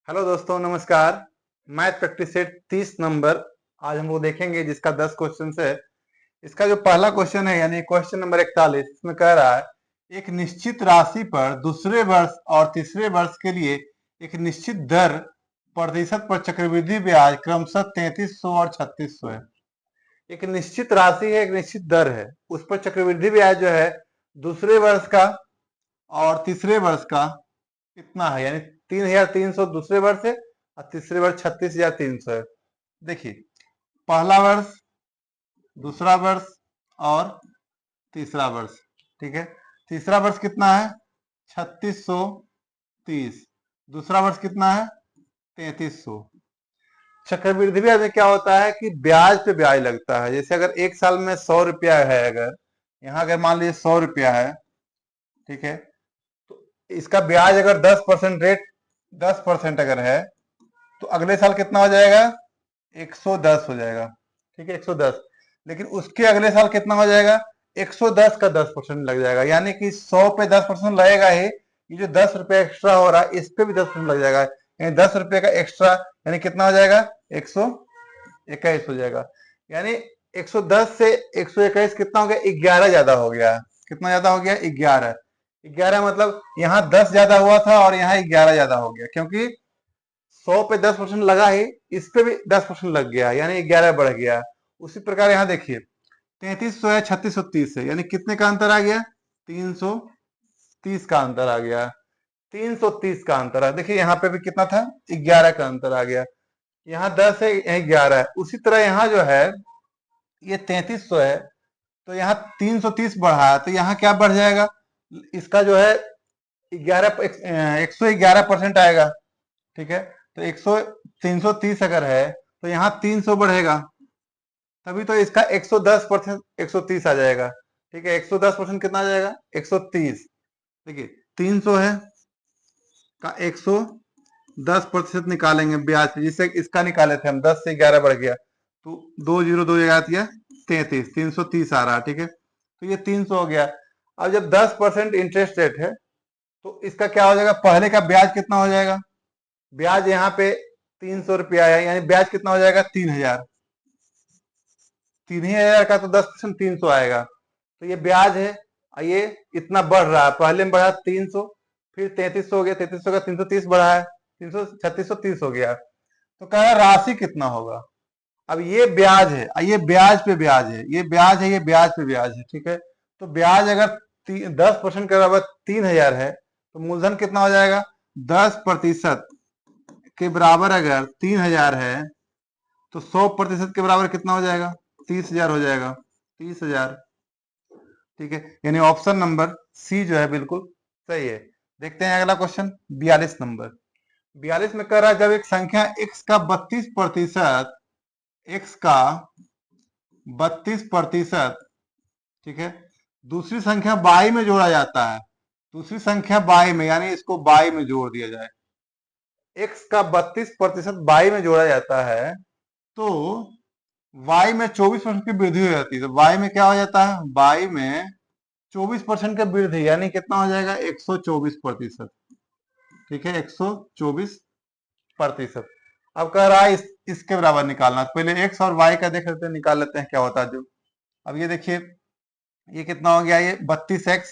Hello दोस्तों, नमस्कार। Math practice set 30 number आज हम वो देखेंगे, जिसका 10 क्वेश्चन है। इसका जो पहला क्वेश्चन है यानी क्वेश्चन नंबर 41, इसमें कह रहा है एक निश्चित राशि पर दूसरे वर्ष और तीसरे वर्ष के लिए एक निश्चित दर प्रतिशत पर चक्रवृद्धि ब्याज क्रमशः 3300 और 3600 है। एक निश्चित राशि है, एक निश्चित दर है, उस पर चक्रवृद्धि ब्याज जो है दूसरे वर्ष का और तीसरे वर्ष का कितना है, यानी 3300 दूसरे वर्ष है और तीसरे वर्ष 36,300 है। देखिए, पहला वर्ष, दूसरा वर्ष और तीसरा वर्ष। ठीक है, तीसरा वर्ष कितना है 3630, दूसरा वर्ष कितना है 3300। चक्रवृद्धि ब्याज में क्या होता है कि ब्याज पे ब्याज लगता है। जैसे अगर एक साल में 100 रुपया है, अगर यहाँ अगर मान लीजिए 100 रुपया है, ठीक है, तो इसका ब्याज अगर 10% रेट 10% अगर है तो अगले साल कितना हो जाएगा 110 हो जाएगा। ठीक है, 110। लेकिन उसके अगले साल कितना हो जाएगा 110 का 10% लग जाएगा, यानी कि 100 पे 10% लगेगा ही। ये जो 10 रुपया एक्स्ट्रा हो रहा है इस पे भी 10% लग जाएगा, यानी 10 रुपये का एक्स्ट्रा, यानी कितना हो जाएगा 121 हो जाएगा। यानी 110 से 121 कितना हो गया 11 ज्यादा हो गया। कितना ज्यादा हो गया 11। 11 मतलब यहाँ 10 ज्यादा हुआ था और यहाँ 11 ज्यादा हो गया, क्योंकि 100 पे 10% लगा ही, इस पे भी 10% लग गया, यानी 11 बढ़ गया। उसी प्रकार यहाँ देखिए 3300 है 3630 है, यानी कितने का अंतर आ गया 330 का अंतर आ गया। 330 का अंतर है। देखिए यहाँ पे भी कितना था 11 का अंतर आ गया। यहाँ 10 है, यहाँ 11 है। उसी तरह यहाँ जो है ये 3300 है, तो यहाँ 330 बढ़ा है, तो यहाँ क्या बढ़ जाएगा, इसका जो है 111% आएगा। ठीक है, तो 330 अगर है तो यहाँ 300 बढ़ेगा, तभी तो इसका 110% 130 आ जाएगा। ठीक है, 110% कितना आ जाएगा 130। देखिए 300 है का 110% निकालेंगे ब्याज पे, जिससे इसका निकाले थे हम, 10 से 11 बढ़ गया तो 2 जगह दिया 33, 330 आ रहा है। ठीक है, तो ये 300 हो गया। अब जब 10% इंटरेस्ट रेट है तो इसका क्या हो जाएगा, पहले का ब्याज कितना हो जाएगा, ब्याज यहाँ पे 300 रुपया है, यानी ब्याज कितना हो जाएगा 3000। 3000 का तो 10% 300 आएगा, तो ये ब्याज है। ये इतना बढ़ रहा है, पहले में बढ़ा 300, फिर 3300 हो गया, 3300 का 330 बढ़ा है, 300 3630 हो गया। तो कह रहा है राशि कितना होगा। अब ये ब्याज है, ये ब्याज पे ब्याज है, ये ब्याज है, ये ब्याज पे ब्याज है। ठीक है, तो ब्याज अगर 10% के बराबर 3000 है तो मूलधन कितना हो जाएगा 10% के बराबर अगर 3000 है तो 100% के बराबर कितना हो जाएगा 30,000 हो जाएगा, 30,000। ठीक है, यानी ऑप्शन नंबर सी जो है बिल्कुल सही है। देखते हैं अगला क्वेश्चन 42 नंबर। 42 में कह रहा है जब एक संख्या x का 32%, x का 32%, ठीक है, दूसरी संख्या y में जोड़ा जाता है, दूसरी संख्या y में, यानी इसको y में जोड़ दिया जाए, x का 32% y में जोड़ा जाता है तो y में 24% की वृद्धि हो जाती है। तो y में क्या हो जाता है, y में 24% का वृद्धि, यानी कितना हो जाएगा 124%। ठीक है, 124%। अब कह रहा है इसके बराबर निकालना, तो पहले x और y का देख लेते हैं, निकाल लेते हैं क्या होता है जो। अब ये देखिए ये कितना हो गया, ये 32x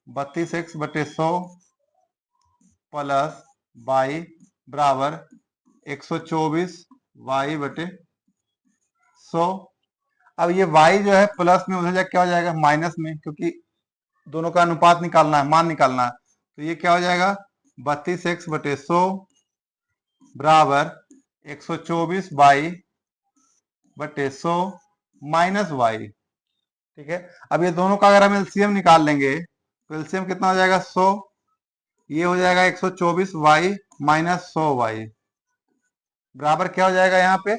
बटे 100 प्लस y बराबर 124 y बटे 100। अब ये y जो है प्लस में उधर जाके क्या हो जाएगा माइनस में, क्योंकि दोनों का अनुपात निकालना है, मान निकालना है। तो ये क्या हो जाएगा 32x बटे 100 बराबर 124 y बटे 100 माइनस y। ठीक है, अब ये दोनों का अगर हम एलसीएम निकाल लेंगे तो एलसीएम कितना हो जाएगा 100, ये हो जाएगा 124 y माइनस 100 y बराबर क्या हो जाएगा यहाँ पे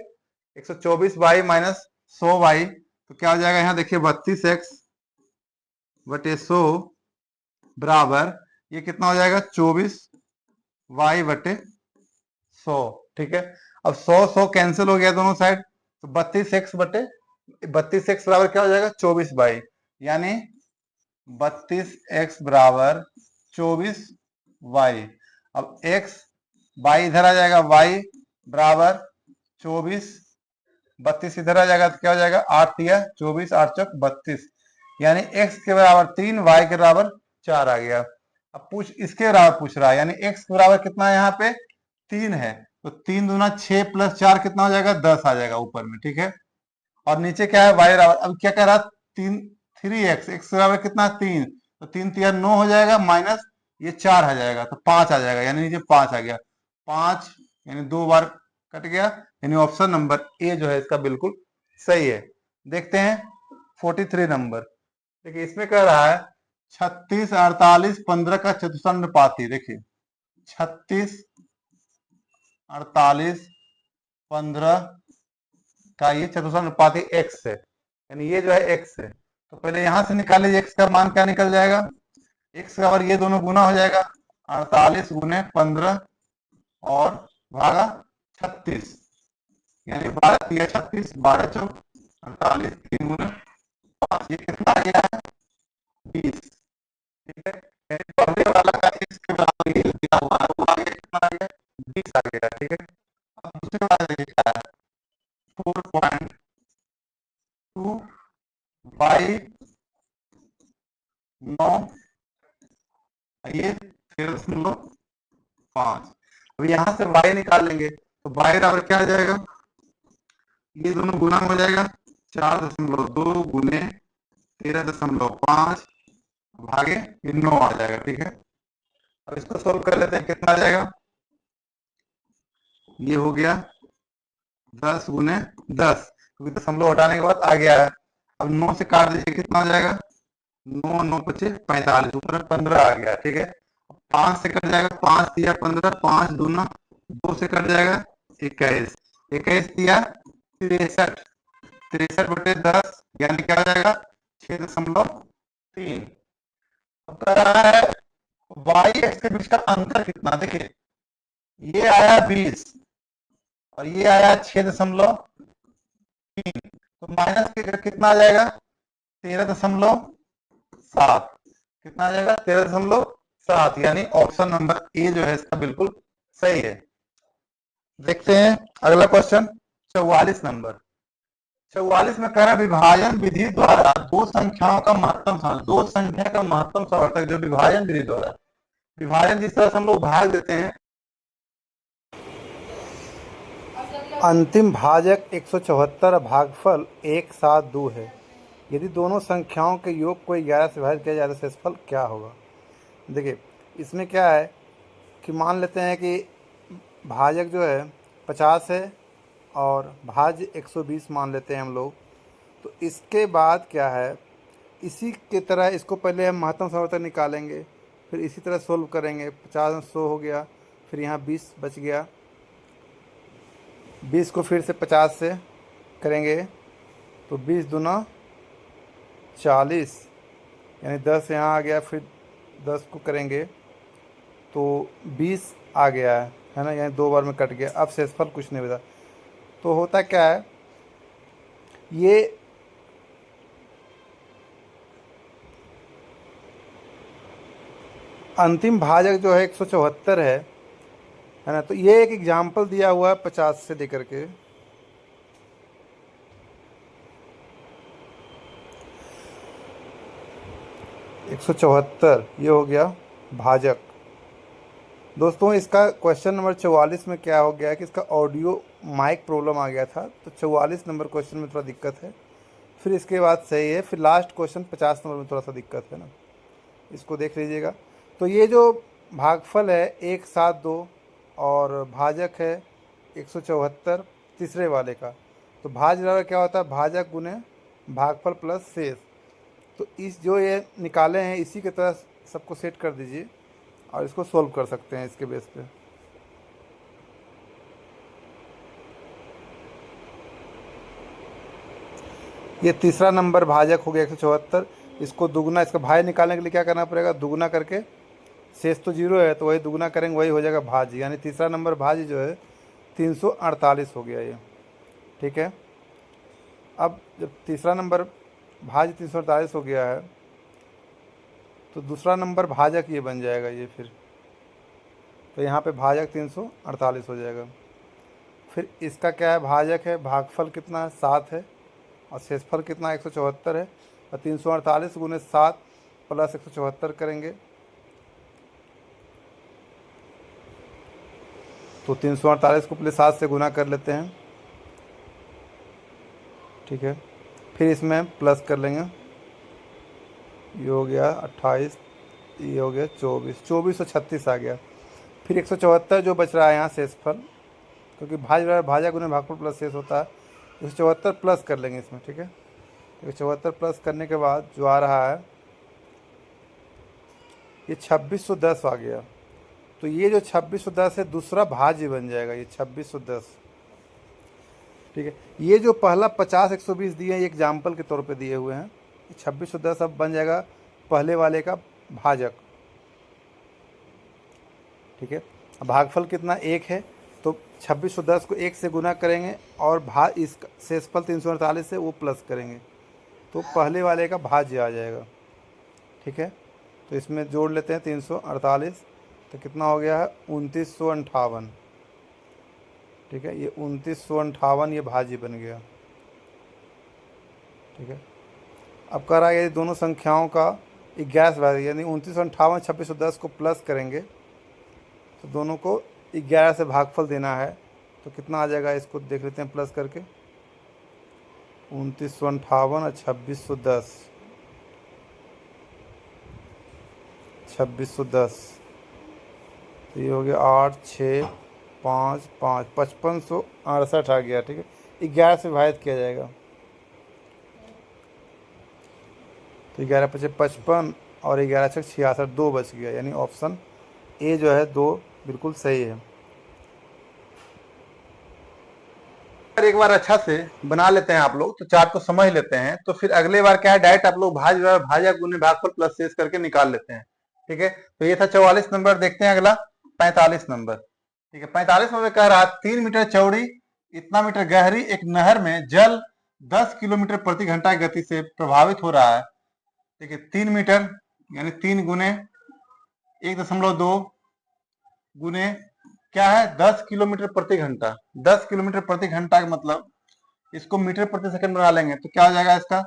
124 y माइनस 100 y। तो क्या हो जाएगा यहाँ देखिए 32x बटे 100 बराबर ये कितना हो जाएगा 24 y बटे 100। ठीक है, अब 100 कैंसिल हो गया दोनों साइड, तो 32x बराबर क्या हो जाएगा 24 y, यानी 32x बराबर 24 y। अब x y इधर आ जाएगा, y बराबर 24, 32 इधर आ जाएगा तो क्या हो जाएगा, 8 या 24, 8 चौक 32, यानी x के बराबर 3, y के बराबर 4 आ गया। अब पूछ इसके बराबर पूछ रहा है, यानी x के बराबर कितना है, यहाँ पे 3 है, तो 3 दूना 6 प्लस 4 कितना हो जाएगा, 10 आ जाएगा ऊपर में, ठीक है। और नीचे क्या है, y बराबर, अब क्या कह रहा, 3x, x के बराबर कितना, 3, तो 3 तिया 9 हो जाएगा, माइनस ये 4 आ जाएगा तो 5 आ जाएगा, यानी नीचे 5 आ गया, 5 यानी 2 बार कट गया, यानी ऑप्शन नंबर ए जो है इसका बिल्कुल सही है। देखते हैं 43 नंबर। देखिए इसमें कह रहा है 36, 48, 15 का चतुष्फलनुपाती। देखिए 36, 48, 15 का ये चतुष्फलनुपाती x है, यानी ये जो है x है, तो पहले यहां से निकाले x का मान क्या निकल जाएगा, x का बराबर ये दोनों गुना हो जाएगा, 48 गुने 15 और भागा 36, यानी 12 तिया 36, 12 चौक 48, 3 गुना 5, ये कितना आ गया है, 20, ठीक है। यानी पहले वाला का x के बराबर ये दिया हुआ है, वो आगे कितना आ गया, 20 आ गया, ठीक है। अब दूसरे वाला देखिए क्या है, 4.2 बाई 9, ये 13.5। अब यहाँ से y निकाल लेंगे तो y बराबर क्या आ जाएगा, ये दोनों गुना हो जाएगा, 4.2 गुने 13.5 भागे ये 9 आ जाएगा, ठीक है। अब इसको सोल्व कर लेते हैं, कितना आ जाएगा, ये हो गया 10 गुने 10, क्योंकि दशमलव हटाने के बाद आ गया है। अब 9 से काट दीजिए, कितना हो जाएगा, 9 9 पचे 45, ऊपर 15 आ गया, ठीक है। 5 से कट जाएगा, 5 दिया 15, 5 दूना 2 से कट जाएगा 21, 21 दिया 63, 63 बटे 10, यानी क्या हो जाएगा 6.3। अब कह रहा है y x के बीच का अंतर कितना, देखिए ये आया 20 और ये आया 6.3, तो माइनस के कितना आ जाएगा, 13.7, कितना आ जाएगा, 13.7, यानी ऑप्शन नंबर ए जो है इसका बिल्कुल सही है। देखते हैं अगला क्वेश्चन 44 नंबर। 44 में कह रहा है विभाजन विधि द्वारा दो संख्याओं का महत्तम समावर्तक, दो संख्या का महत्तम समावर्तक जो विभाजन विधि द्वारा, विभाजन जिस तरह से हम लोग भाग देते हैं, अंतिम भाजक 174 भागफल 172 है। यदि दोनों संख्याओं के योग को 11 से विभाजित किया जाए तो शेषफल क्या होगा। देखिए इसमें क्या है कि मान लेते हैं कि भाजक जो है 50 है और भाज्य 120 मान लेते हैं हम लोग। तो इसके बाद क्या है, इसी के तरह इसको पहले हम महत्तम समावर्तक निकालेंगे, फिर इसी तरह सोल्व करेंगे। 50 में 100 हो गया, फिर यहाँ 20 बच गया, 20 को फिर से 50 से करेंगे तो 20 दूना 40, यानी 10 यहाँ आ गया, फिर 10 को करेंगे तो 20 आ गया है ना, यानी 2 बार में कट गया। अब शेषफल कुछ नहीं बचा, तो होता क्या है, ये अंतिम भाजक जो है 174 है ना। तो ये एक एग्जाम्पल दिया हुआ है 50 से लेकर के 174, ये हो गया भाजक। दोस्तों इसका क्वेश्चन नंबर 44 में क्या हो गया है कि इसका ऑडियो माइक प्रॉब्लम आ गया था, तो 44 नंबर क्वेश्चन में थोड़ा दिक्कत है, फिर इसके बाद सही है, फिर लास्ट क्वेश्चन 50 नंबर में थोड़ा सा दिक्कत है ना, इसको देख लीजिएगा। तो ये जो भागफल है 172 और भाजक है 174 तीसरे वाले का, तो भाज बराबर क्या होता है, भाजक गुने भागफल प्लस शेष। तो इस जो ये निकाले हैं इसी के तरह सबको सेट कर दीजिए और इसको सोल्व कर सकते हैं इसके बेस पे। ये तीसरा नंबर भाजक हो गया 174, इसको दुगना, इसका भाई निकालने के लिए क्या करना पड़ेगा, दुगना करके, शेष तो 0 है तो वही दुगना करेंगे, वही हो जाएगा भाज्य, यानी तीसरा नंबर भाज्य जो है 348 हो गया ये, ठीक है। अब जब तीसरा नंबर भाज्य 348 हो गया है तो दूसरा नंबर भाजक ये बन जाएगा ये, फिर तो यहाँ पे भाजक 348 हो जाएगा। फिर इसका क्या है, भाजक है, भागफल कितना है 7 है, और शेषफल कितना 174 है, और 348 गुने 7 प्लस 174 करेंगे तो 348 को पहले 7 से गुना कर लेते हैं, ठीक है। फिर इसमें प्लस कर लेंगे, ये हो गया 28, ये हो गया 24 और 36 आ गया। फिर 174 जो बच रहा है यहाँ शेषफल, क्योंकि भाजा गुने भागफल प्लस शेष होता है, 174 प्लस कर लेंगे इसमें, ठीक है। 174 प्लस करने के बाद जो आ रहा है ये 2610 आ गया। तो ये जो 2610 है दूसरा भाज्य बन जाएगा, ये 2610, ठीक है। ये जो पहला 50 120 दिए हैं ये एग्जाम्पल के तौर पे दिए हुए हैं, 2610 अब बन जाएगा पहले वाले का भाजक, ठीक है। अब भागफल कितना 1 है, तो 2610 को 1 से गुना करेंगे और इस शेषफल 348 से वो प्लस करेंगे तो पहले वाले का भाज्य आ जाएगा, ठीक है। तो इसमें जोड़ लेते हैं 348, तो कितना हो गया है 2958, ठीक है। ये 2958 ये भाज्य बन गया, ठीक है। अब कह रहा है ये दोनों संख्याओं का 11 भाज्य, यानी 2958 2610 को प्लस करेंगे तो दोनों को 11 से भागफल देना है, तो कितना आ जाएगा इसको देख लेते हैं प्लस करके, 2958 और 2610 तो ये हो गया 8 6 5 5 5568 आ गया, ठीक है। 11 से विभाजित किया जाएगा तो 11 पचे 55 और 11 छक 66, 2 बच गया, यानी ऑप्शन ए जो है 2 बिल्कुल सही है। अगर एक बार अच्छा से बना लेते हैं आप लोग तो चार्ट को समझ लेते हैं, तो फिर अगले बार क्या है डायरेक्ट आप लोग भाज्य गुने भागफल प्लस शेष करके निकाल लेते हैं, ठीक है। तो ये था 44 नंबर। देखते हैं अगला 45 नंबर, ठीक है। 45 नंबर कह रहा 3 मीटर चौड़ी इतना मीटर गहरी एक नहर में जल 10 किलोमीटर प्रति घंटा की गति से प्रभावित हो रहा है, ठीक है। 3 मीटर यानी 3 गुने 1.2 गुने क्या है 10 किलोमीटर प्रति घंटा। 10 किलोमीटर प्रति घंटा का मतलब इसको मीटर प्रति सेकंड बना लेंगे तो क्या हो जाएगा इसका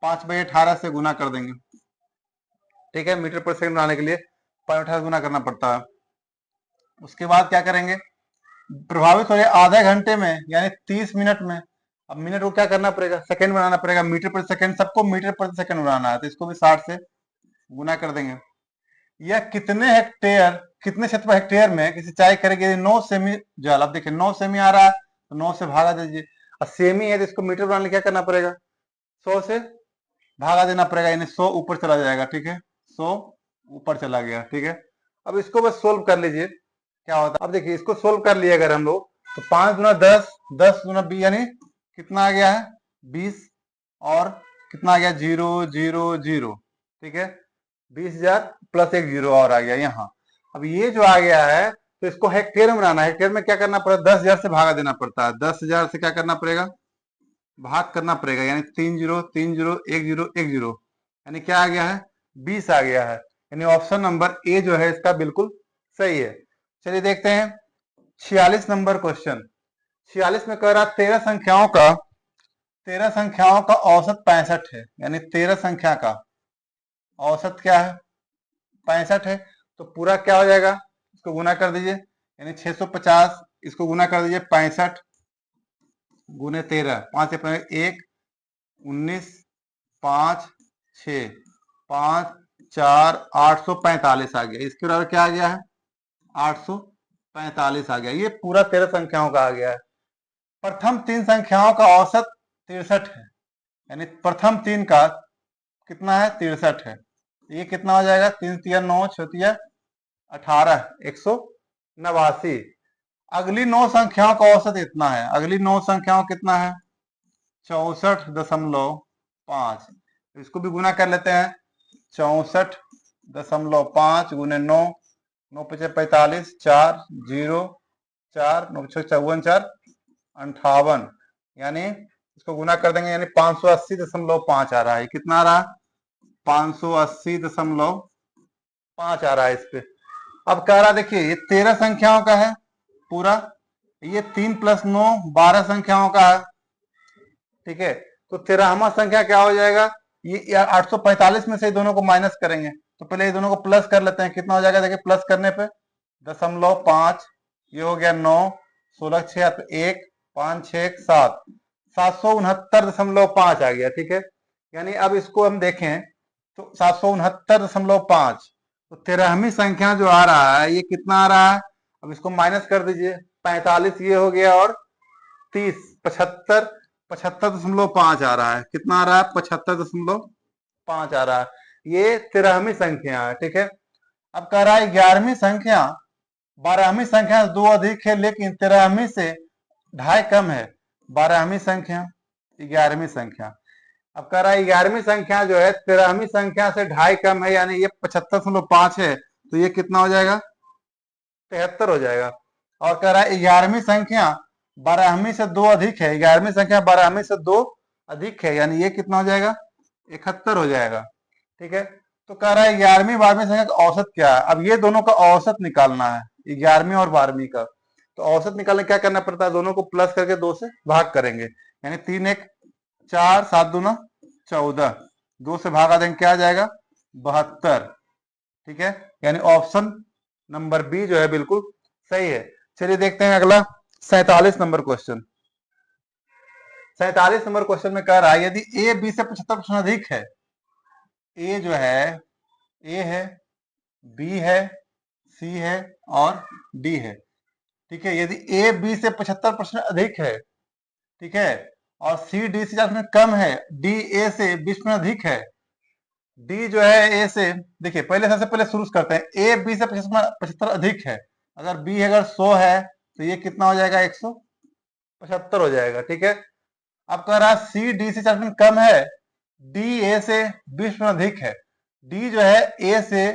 5/18 से गुना कर देंगे, ठीक है। मीटर प्रति सेकंड बनाने के लिए 5/18 गुना करना पड़ता है। उसके बाद क्या करेंगे, प्रभावित हो रहे आधे घंटे में यानी 30 मिनट में। अब मिनट को क्या करना पड़ेगा, सेकंड बनाना पड़ेगा, मीटर प्रति सेकंड, सबको मीटर प्रति सेकंड बनाना है तो इसको भी 60 से गुना कर देंगे। यह कितने क्षेत्र पर हेक्टेयर में की सिंचाई करेगी, 9 सेमी जल। अब देखिए 9 सेमी आ रहा है तो 9 से भागा दीजिए, और सेमी है तो इसको मीटर बनाने क्या करना पड़ेगा 100 से भागा देना पड़ेगा, यानी 100 ऊपर चला जाएगा, ठीक है। 100 ऊपर चला गया, ठीक है। अब इसको बस सोल्व कर लीजिए क्या होता है। अब देखिए इसको सोल्व कर लिए अगर हम लोग तो 5 गुना 10 10 गुना 20 यानी कितना आ गया है 20, और कितना आ गया 0 0 0, ठीक है। 20,000 प्लस 1 जीरो और आ गया यहाँ। अब ये जो आ गया है तो इसको हेक्टेयर में बनाना है। हेक्टेयर में क्या करना पड़ेगा 10,000 से भागा देना पड़ता है, 10,000 से क्या करना पड़ेगा भाग करना पड़ेगा, यानी 3 0 3 0 1 0 1 0, यानी क्या आ गया है 20 आ गया है, यानी ऑप्शन नंबर ए जो है इसका बिल्कुल सही है। चलिए देखते हैं 46 नंबर क्वेश्चन। 46 में कह रहा 13 संख्याओं का औसत 65 है, यानी 13 संख्या का औसत क्या है 65 है, तो पूरा क्या हो जाएगा इसको गुना कर दीजिए, यानी 650, इसको गुना कर दीजिए 65 गुने 13, 5 से 1 19 5 6 5 4 845 आ गया। इसके बराबर क्या आ गया है 845 आ गया। ये पूरा 13 संख्याओं का आ गया है। प्रथम 3 संख्याओं का औसत 63 है, यानी प्रथम 3 का कितना है 63 है। ये कितना हो जाएगा 3 तिया 9 6 18 189। अगली 9 संख्याओं का औसत इतना है, अगली 9 संख्याओं कितना है 64.5, इसको भी गुना कर लेते हैं 64.5 गुने 9, 9 पचे 45 4 0 4 9 छः 54 4 58, यानी इसको गुना कर देंगे यानी 580.5 आ रहा है। कितना आ रहा है 580.5 आ रहा है इस पे। अब कह रहा देखिए ये 13 संख्याओं का है पूरा, ये 3 + 9 12 संख्याओं का है, ठीक है। तो 13वां संख्या क्या हो जाएगा, ये 845 में से दोनों को माइनस करेंगे, तो पहले ये दोनों को प्लस कर लेते हैं। कितना हो जाएगा देखिए, प्लस करने पे 0.5, ये हो गया 9, 16 6 तो 1 5 6 7, 769.5 आ गया, ठीक है। यानी अब इसको हम देखें तो 769.5, तो 13वीं संख्या जो आ रहा है ये कितना आ रहा है, अब इसको माइनस कर दीजिए, 45 ये हो गया और 30 75, 75.5 आ रहा है। कितना आ रहा है, 75.5 आ रहा है। ये 13वीं संख्या है, ठीक है। अब कह रहा है 11वीं संख्या 12वीं संख्या से 2 अधिक है, लेकिन 13वीं से 2.5 कम है। 12वीं संख्या 11वीं संख्या, अब कह रहा है 11वीं संख्या जो है 13वीं संख्या से 2.5 कम है, यानी ये 75.5 है, तो ये कितना हो जाएगा, 73 हो जाएगा। और कह रहा है 11वीं संख्या 12वीं से 2 अधिक है, 11वीं संख्या 12वीं से 2 अधिक है, यानी ये कितना हो जाएगा, 71 हो जाएगा, ठीक है। तो कह रहा है 11वीं 12वीं संख्या का औसत क्या है, अब ये दोनों का औसत निकालना है, 11वीं और 12वीं का। तो औसत निकालने क्या करना पड़ता है, दोनों को प्लस करके 2 से भाग करेंगे, यानी 3 1 4 7 दूना 14, 2 से भागा देंगे क्या आ जाएगा, 72, ठीक है। यानी ऑप्शन नंबर बी जो है बिल्कुल सही है। चलिए देखते हैं अगला 47 नंबर क्वेश्चन। 47 नंबर क्वेश्चन में कह रहा है यदि ए बी से 75% अधिक है, ए जो है, ए है, बी है, सी है और डी है, ठीक है। यदि ए बी से 75% अधिक है, ठीक है, और सी डी से 50% कम है, डी ए से 20% अधिक है, डी जो है ए से, देखिए पहले सबसे पहले शुरू करते हैं, ए बी से 75 अधिक है, अगर बी अगर 100 है तो ये कितना हो जाएगा, 175 हो जाएगा, ठीक है। अब कह रहा सी डी से 40% कम है, डी ए से 20% अधिक है, डी जो है ए से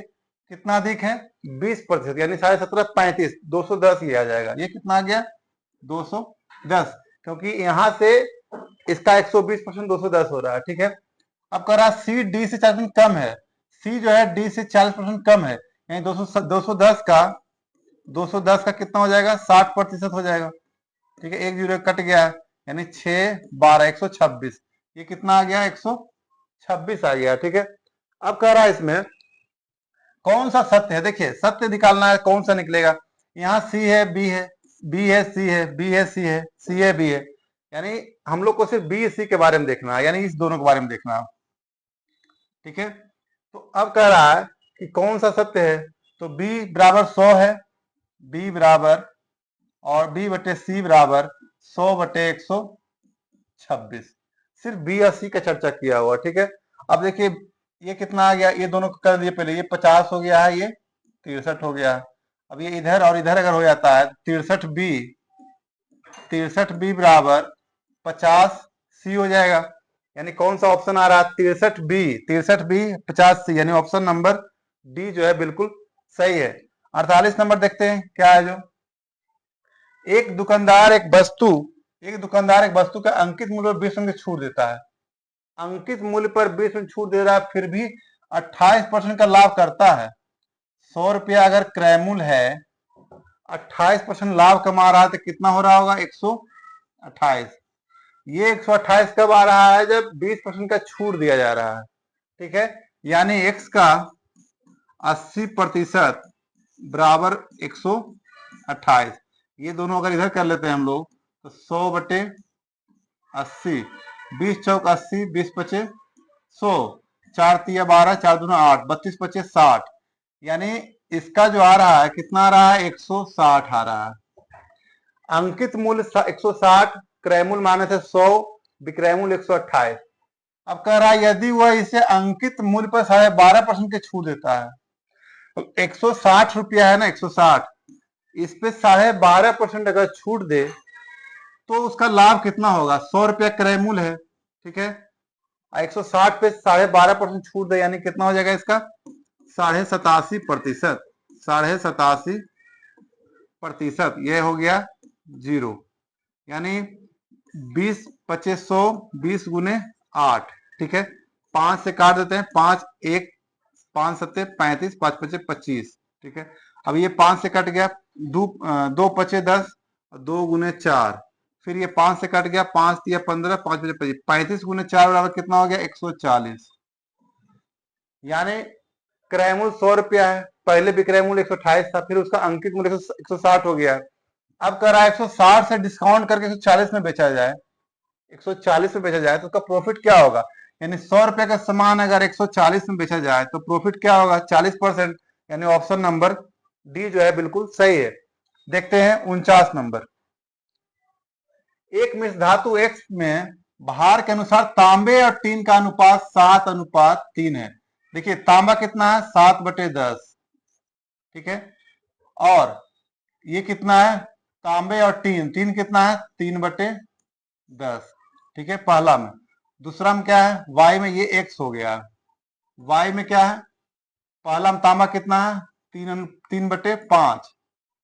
कितना अधिक है, 20%, यानी 17.5 35, 210 ये आ जाएगा। ये कितना आ गया, 210, क्योंकि यहां से इसका 120% 210 हो रहा है, ठीक है। अब कह रहा सी डी से 40% कम है, सी जो है डी से 40% कम है, यानी 210 का कितना हो जाएगा, 60% हो जाएगा, ठीक है। 1 जीरो कट गया, यानी 6 12 126, ये कितना आ गया, 126 आ गया, ठीक है। अब कह रहा है इसमें कौन सा सत्य है, देखिए सत्य निकालना है, कौन सा निकलेगा, यहाँ सी है, बी है, बी है, सी है, बी है, सी है, सी है, बी है, यानी हम लोग को सिर्फ बी सी के बारे में देखना है, यानी इस दोनों के बारे में देखना है, ठीक है। तो अब कह रहा है कि कौन सा सत्य है, तो b बराबर 100 है, b बराबर और b बटे सी बराबर 100 बटे 126, सिर्फ बी और सी का चर्चा किया हुआ, ठीक है। अब देखिए ये कितना आ गया, ये दोनों कर दिए पहले, ये 50 हो गया है, ये 63 हो गया है। अब ये इधर और इधर अगर हो जाता है 63b बराबर 50 सी हो जाएगा, यानी कौन सा ऑप्शन आ रहा है, 63b 50 सी, यानी ऑप्शन नंबर डी जो है बिल्कुल सही है। 48 नंबर देखते हैं क्या है, जो एक दुकानदार एक वस्तु का अंकित मूल्य पर 20% की छूट देता है, अंकित मूल्य पर 20% छूट दे रहा है, फिर भी 28% का लाभ करता है। 100 रुपया अगर क्रय मूल्य है, 28% लाभ कमा रहा है, तो कितना हो रहा होगा, 128। ये 128 कब आ रहा है, जब 20% का छूट दिया जा रहा है, ठीक है। यानी x का 80% बराबर 128, ये दोनों अगर इधर कर लेते हैं हम लोग, तो 100 बटे 80, 20 चौक 80, 20 पचे 100, 4 तिया 12, 4 दूना 8, 32 पचे 60, यानी इसका जो आ रहा है कितना आ रहा है, 160 आ रहा है। अंकित मूल्य 160, क्रय मूल्य माने थे 100, विक्रय मूल्य 128। अब कह रहा है यदि वह इसे अंकित मूल्य पर 12.5% की छूट देता है, तो 160 रुपया है ना, 160, इस पे 12.5% अगर छूट दे तो उसका लाभ कितना होगा, 100 रुपया क्रय मूल्य है, ठीक है, 160 पे 12.5% छूट दे, यानी कितना हो जाएगा इसका, 87.5%, 87%, ये हो गया 0, यानी 20 25 100, 20 गुने 8, ठीक है। 5 से काट देते हैं, 5 1 5 7 35, 5 5 25, ठीक है। अब ये 5 से कट गया, दो पचे 10, 2 गुने 4, फिर ये 5 से कट गया, 5 दिया 15, 5 बचे 25, 35 गुने 4 बराबर कितना हो गया 140। यानी क्रयमूल्य 100 रुपया है, पहले विक्रय मूल्य 128 था, फिर उसका अंकित मूल्य 160 हो गया। अब कह रहा है 160 से डिस्काउंट करके 140 में बेचा जाए, 140 में बेचा जाए तो उसका प्रॉफिट क्या होगा? यानी 100 रुपए का सामान अगर 140 में बेचा जाए तो प्रॉफिट क्या होगा? 40%। यानी ऑप्शन नंबर डी जो है बिल्कुल सही है। देखते हैं 49 नंबर। एक मिश्र धातु X में भार के अनुसार तांबे और टीन का अनुपात 7:3 है। देखिए तांबा कितना है? 7/10, ठीक है। और ये कितना है? तांबे और टीन, टीन कितना है? 3/10, ठीक है, पहला में। दूसरा में क्या है? y में ये x हो गया, y में क्या है? पहला में तांबा कितना है? 3/5,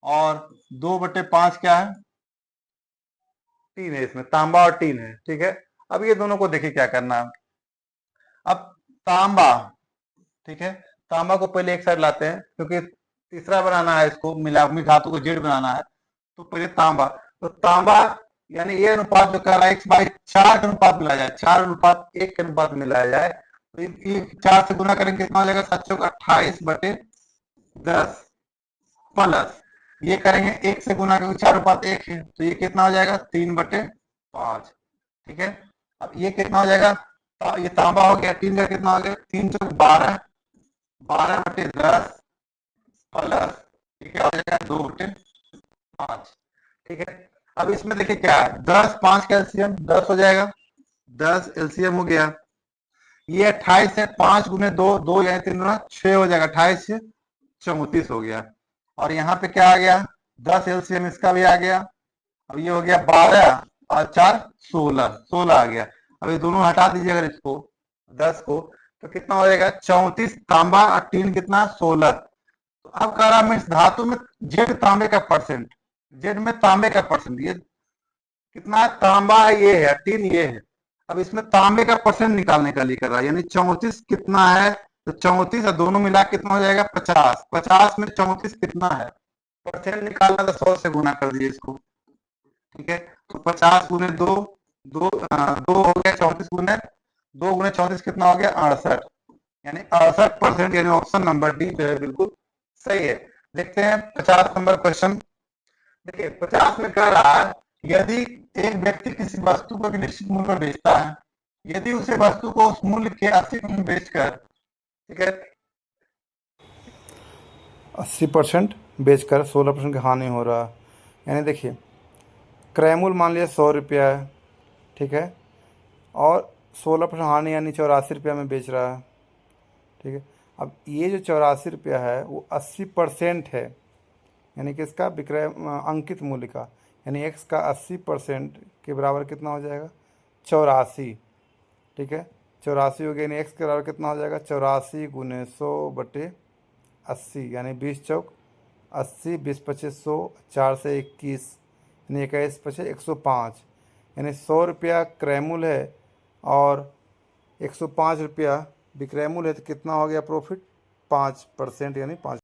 और 2/5 क्या है? टीन है, इसमें तांबा और टीन है, ठीक है। अब ये दोनों को देखिए क्या करना है। अब तांबा, ठीक है, तांबा को पहले एक साइड लाते हैं क्योंकि तीसरा बनाना है, इसको मिला धातु को जेड बनाना है, तो पहले तांबा। तो तांबा यानी ये अनुपात जो कह रहा है 1/4 के अनुपात मिलाया जाए, 4:1 के अनुपात मिलाया जाए, तो ये 4 से गुना करेंगे कितना हो जाएगा? 7×28/10 प्लस ये करेंगे 1 से गुना क्योंकि 4:1 है, तो ये कितना हो जाएगा? 3/5, ठीक है। अब ये कितना हो जाएगा? ये तांबा हो गया, टीन का कितना हो गया? 3×12, 12/10 प्लस ये क्या हो जाएगा? 2/5, ठीक है। अब इसमें देखिए क्या है, 10 5 का एलसीएम 10 हो जाएगा, 10 एलसीएम हो गया। ये 28 है, 5×2 2 यानी 3×6 हो जाएगा, 28 से 34 हो गया। और यहाँ पे क्या आ गया? 10 एलसीएम इसका भी आ गया। अब ये हो गया 12 और 4 16, 16 आ गया। अब ये दोनों हटा दीजिए अगर इसको 10 को, तो कितना हो जाएगा? 34 तांबा और टीन कितना? 16। तो अब कह रहा मैं इस धातु में जेड तांबे का परसेंट, जेड में तांबे का परसेंट, ये कितना है? तांबा है ये है, टीन ये है। अब इसमें तांबे का परसेंट निकालने का लिए कर रहा है, यानी 34 कितना है? तो 34 और दोनों मिला कितना हो जाएगा? 50। 50 में 34 कितना है? परसेंट निकालना तो 100 से गुना कर दिए इसको, ठीक है। तो 50×2, 2 हो गया, 2×34 कितना हो गया? 68, यानी 68%, यानी ऑप्शन नंबर डी जो है बिल्कुल सही है। देखते हैं 50 नंबर क्वेश्चन। देखिए 50 में कह रहा है यदि एक व्यक्ति किसी वस्तु को एक निश्चित मूल्य पर बेचता है, यदि उसे वस्तु को उस मूल्य के 80% बेचकर, ठीक है, 80% बेचकर 16% का हानि हो रहा है। यानी देखिए क्रय मूल्य मान लिया 100 रुपया है, ठीक है, और 16% हानि यानी 84 रुपया में बेच रहा है, ठीक है। अब ये जो 84 रुपया है वो 80% है, यानी कि इसका विक्रय अंकित मूल्य का, यानी एक्स का 80% के बराबर कितना हो जाएगा? 84, ठीक है। 84 हो गया, यानी एक्स के बराबर कितना हो जाएगा? 84×100/80, यानी 20×4 = 80, 20×25 100, 4 से 21, यानी 21×5 105, यानी 100 रुपया क्रय मूल्य है और 105 रुपया विक्रय मूल्य है, तो कितना हो गया प्रॉफिट? 5%, यानी 5।